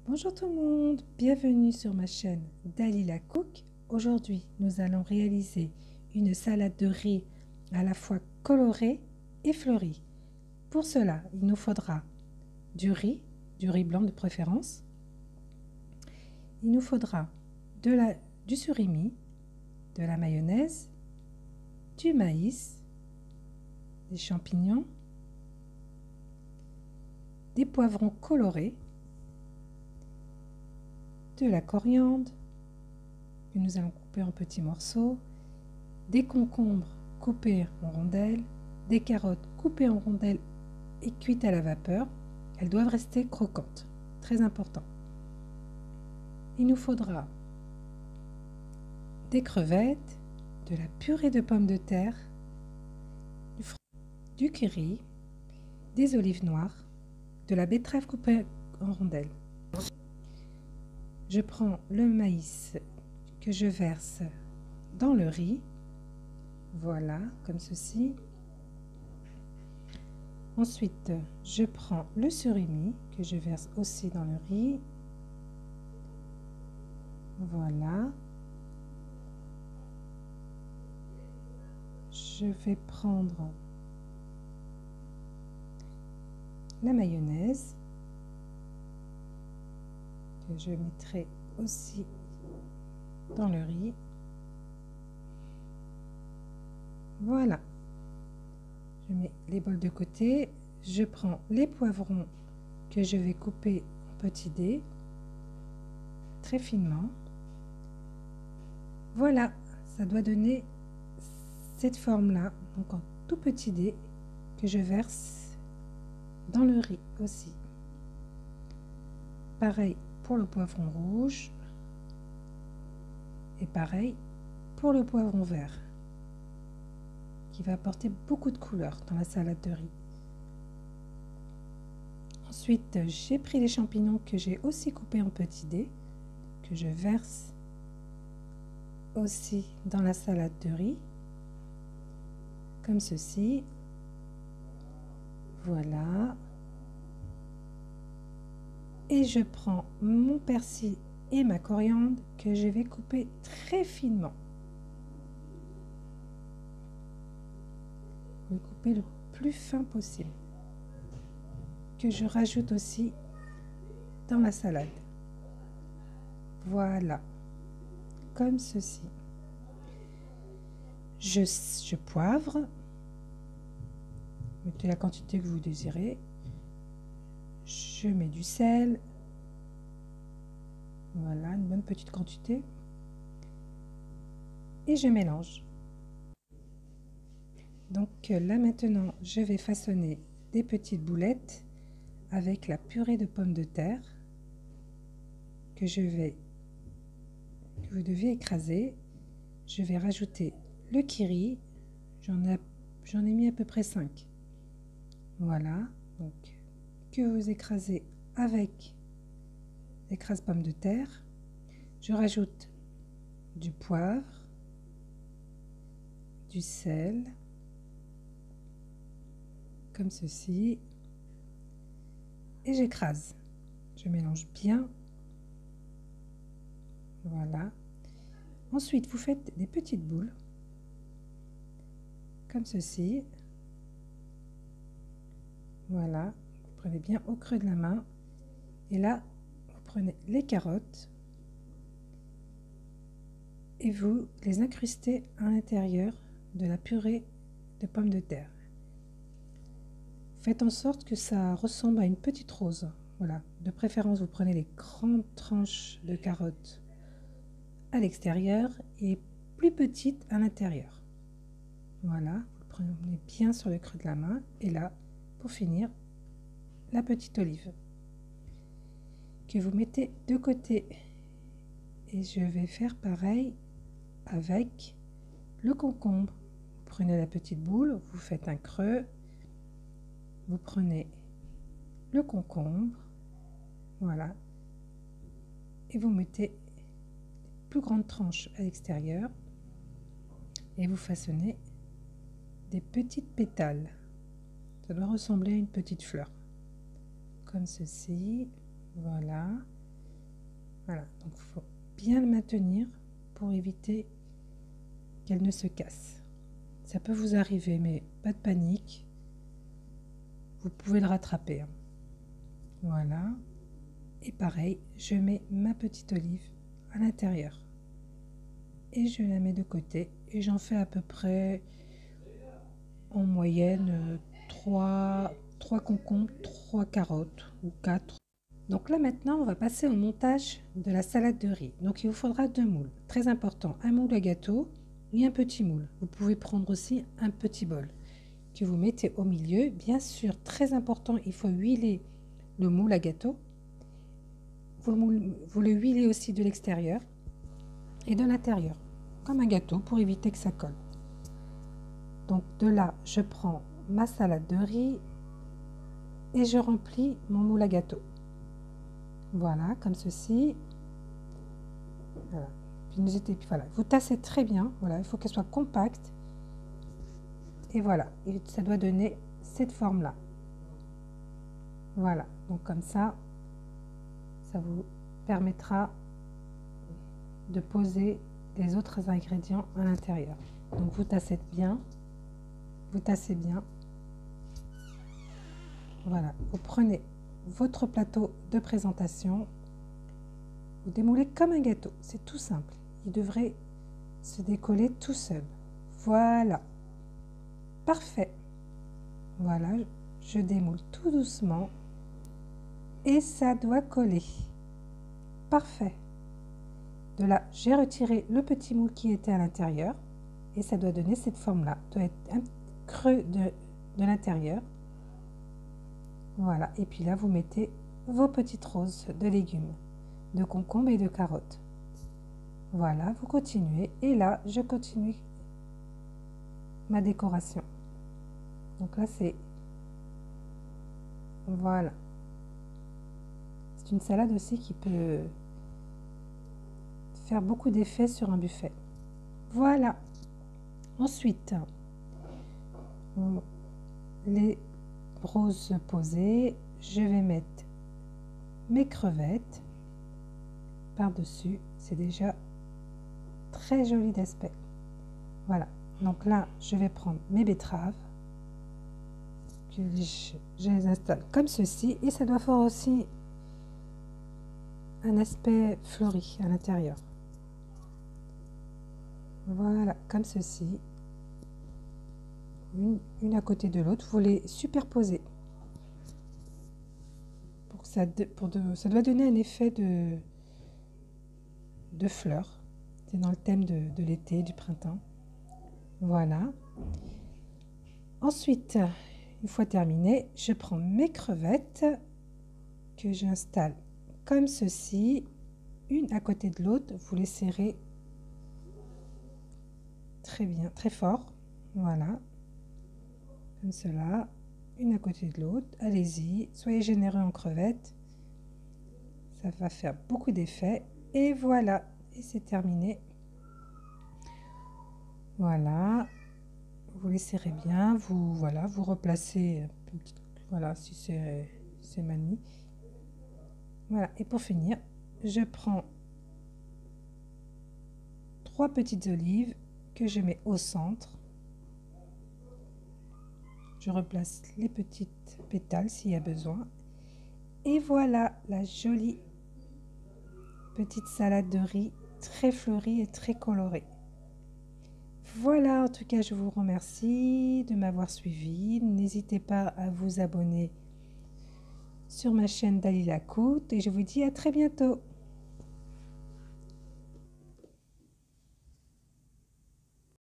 Bonjour tout le monde, bienvenue sur ma chaîne Dalila Cook. Aujourd'hui, nous allons réaliser une salade de riz à la fois colorée et fleurie. Pour cela, il nous faudra du riz blanc de préférence. Il nous faudra du surimi, de la mayonnaise, du maïs, des champignons, des poivrons colorés, de la coriandre que nous allons couper en petits morceaux, des concombres coupés en rondelles, des carottes coupées en rondelles et cuites à la vapeur. Elles doivent rester croquantes, très important. Il nous faudra des crevettes, de la purée de pommes de terre, du curry, des olives noires, de la betterave coupée en rondelles. Je prends le maïs que je verse dans le riz, voilà, comme ceci. Ensuite, je prends le surimi que je verse aussi dans le riz, voilà. Je vais prendre la mayonnaise que je mettrai aussi dans le riz. Voilà. Je mets les bols de côté. Je prends les poivrons que je vais couper en petits dés, très finement. Voilà, ça doit donner cette forme-là, donc en tout petit dés que je verse dans le riz aussi. Pareil pour le poivron rouge et pareil pour le poivron vert qui va apporter beaucoup de couleurs dans la salade de riz. Ensuite, j'ai pris les champignons que j'ai aussi coupés en petits dés que je verse aussi dans la salade de riz comme ceci. Voilà. Et je prends mon persil et ma coriandre que je vais couper très finement. Je vais couper le plus fin possible. Que je rajoute aussi dans la salade. Voilà. Comme ceci. Je poivre. Mettez la quantité que vous désirez. Je mets du sel, voilà, une bonne petite quantité, et je mélange. Donc là maintenant, je vais façonner des petites boulettes avec la purée de pommes de terre que vous devez écraser. Je vais rajouter le curry, j'en ai mis à peu près 5. Voilà, donc que vous écrasez avec l'écrase pommes de terre. Je rajoute du poivre, du sel, comme ceci, et j'écrase. Je mélange bien. Voilà. Ensuite, vous faites des petites boules, comme ceci. Voilà. Prenez bien au creux de la main et là vous prenez les carottes et vous les incrustez à l'intérieur de la purée de pommes de terre. Faites en sorte que ça ressemble à une petite rose. Voilà, de préférence vous prenez les grandes tranches de carottes à l'extérieur et plus petites à l'intérieur. Voilà, vous le prenez bien sur le creux de la main et là, pour finir, la petite olive que vous mettez de côté. Et je vais faire pareil avec le concombre. Vous prenez la petite boule, vous faites un creux, vous prenez le concombre, voilà, et vous mettez les plus grandes tranches à l'extérieur et vous façonnez des petites pétales. Ça doit ressembler à une petite fleur. Comme ceci, voilà. Voilà, donc il faut bien le maintenir pour éviter qu'elle ne se casse. Ça peut vous arriver, mais pas de panique. Vous pouvez le rattraper. Hein. Voilà. Et pareil, je mets ma petite olive à l'intérieur. Et je la mets de côté. Et j'en fais à peu près, en moyenne, 3 concombres, 3 carottes ou 4. Donc là maintenant, on va passer au montage de la salade de riz. Donc il vous faudra 2 moules. Très important, un moule à gâteau et un petit moule. Vous pouvez prendre aussi un petit bol que vous mettez au milieu. Bien sûr, très important, il faut huiler le moule à gâteau. Vous le huilez aussi de l'extérieur et de l'intérieur, comme un gâteau pour éviter que ça colle. Donc de là, je prends ma salade de riz et je remplis mon moule à gâteau. Voilà, comme ceci. Voilà. Puis voilà. Vous tassez très bien. Voilà, il faut qu'elle soit compacte. Et voilà, et ça doit donner cette forme-là. Voilà, donc comme ça vous permettra de poser les autres ingrédients à l'intérieur. Donc vous tassez bien. Voilà, vous prenez votre plateau de présentation, vous démoulez comme un gâteau, c'est tout simple. Il devrait se décoller tout seul. Voilà, parfait. Voilà, je démoule tout doucement et ça doit coller. Parfait. De là, j'ai retiré le petit moule qui était à l'intérieur et ça doit donner cette forme-là. Doit être un creux de l'intérieur. Voilà, et puis là, vous mettez vos petites roses de légumes, de concombres et de carottes. Voilà, vous continuez. Et là, je continue ma décoration. Donc là, c'est... Voilà. C'est une salade aussi qui peut faire beaucoup d'effets sur un buffet. Voilà. Ensuite, les roses posées, je vais mettre mes crevettes par-dessus. C'est déjà très joli d'aspect. Voilà. Donc là, je vais prendre mes betteraves. Je les installe comme ceci. Et ça doit faire aussi un aspect fleuri à l'intérieur. Voilà, comme ceci. Une à côté de l'autre. Vous les superposez. Ça doit donner un effet de fleurs. C'est dans le thème de l'été, du printemps. Voilà. Ensuite, une fois terminé, je prends mes crevettes que j'installe comme ceci, une à côté de l'autre. Vous les serrez très bien, très fort. Voilà. Comme cela. Une à côté de l'autre. Allez-y, soyez généreux en crevettes. Ça va faire beaucoup d'effets. Et voilà, et c'est terminé. Voilà, vous les serrez bien, vous replacez, voilà, si c'est mal mis. Voilà, et pour finir, je prends 3 petites olives que je mets au centre. Je replace les petites pétales s'il y a besoin. Et voilà la jolie petite salade de riz très fleurie et très colorée. Voilà, en tout cas, je vous remercie de m'avoir suivi. N'hésitez pas à vous abonner sur ma chaîne Dalila Cook et je vous dis à très bientôt.